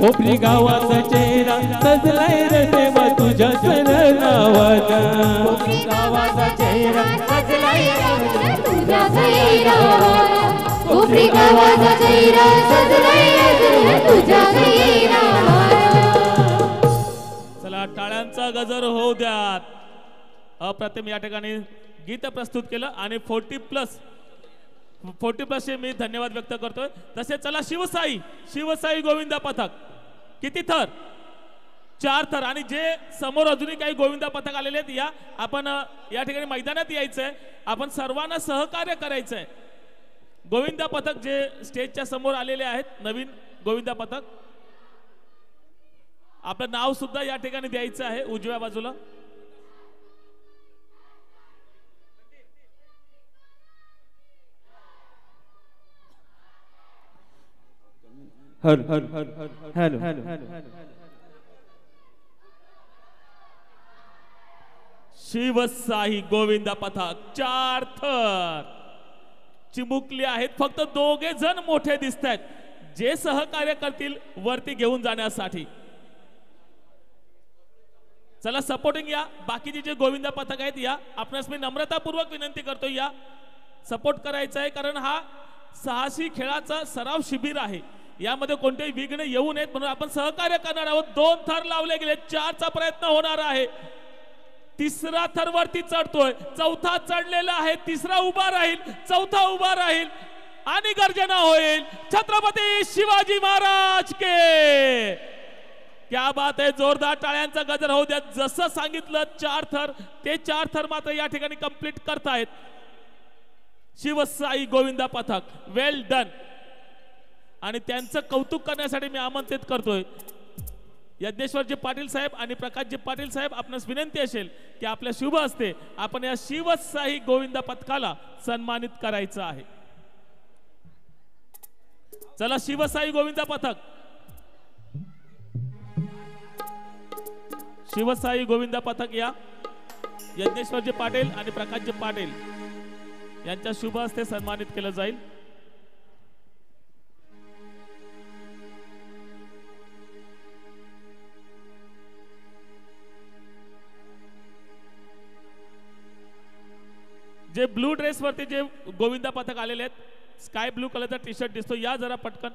कोपरी गावाचा चेहरा सजलाय रे देवा तुझ्या सरनावाचा कोपरी गावाचा चेहरा सजलाय रे तुझ्या सरनावाचा कोपरी गावाचा चेहरा सजलाय रे तुझ्या सरनावाचा चला टाळ्यांचा गजर होऊ द्यात. अप्रतिम या ठिकाणी गीत प्रस्तुत केलं आणि 40+ चे मी धन्यवाद व्यक्त करतोय. तसे चला शिवसाई गोविंदा पथक किती थर 4 थर आणि जे समोर अजूनही काही गोविंदा पथक आलेले आहेत या आपण या ठिकाणी मैदानात यायचंय. आपण सर्वांना सहकार्य करायचंय. गोविंदा पथक जे स्टेजच्या समोर आलेले आहेत नवीन गोविंदा पथक आपलं नाव सुद्धा या ठिकाणी द्यायचं आहे उजव्या बाजूला. हर हर हर हॅलो शिवसाई गोविंदा पथक 4 थर चिमुकले आहेत. फक्त 2 जण मोठे दिसत आहेत जे सहकार्य करतील वरती घेऊन जाण्यासाठी. चला सपोर्टिंग या. बाकीचे जे गोविंदा पथक आहेत या आपणास मी नम्रतापूर्वक विनंती करतो या सपोर्ट करायचा आहे कारण हा साहसी खेळाचा सराव शिबिर आहे. यामध्ये कोणतेही विघ्न येऊ नयेत म्हणून आपण सहकार्य करणार आहोत. 2 थर लावले गेले. 4चा प्रयत्न होणार आहे. 3रा थर वरती चढतोय. 4था चढलेला आहे. 3रा उभा राहील. 4था उभा राहील आणि गर्जना होईल. छत्रपती शिवाजी महाराज के क्या बात आहे. जोरदार टाळ्यांचा गजर होऊ द्या. जसं सांगितलं 4 थर ते 4 थर मात्र या ठिकाणी कंप्लीट करतायत शिवसाई गोविंदा पथक. वेल डन. आणि त्यांचं कौतुक करण्यासाठी मी आमंत्रित करतोय यज्ञेश्वरजी पाटील साहेब आणि प्रकाशजी पाटील साहेब. आपणास विनंती असेल की आपल्या शुभ हस्ते आपण या शिवसाई गोविंदा पथकाला सन्मानित करायचं आहे. चला शिवसाई गोविंदा पथक शिवसाई गोविंदा पथक या यज्ञेश्वरजी पाटील आणि प्रकाशजी पाटील यांच्या शुभ हस्ते सन्मानित केलं जाईल. जे ब्लू ड्रेस वरती जे गोविंदा पथक आलेले आहेत स्काय ब्लू कलरचा टी शर्ट दिसतो या जरा पटकन.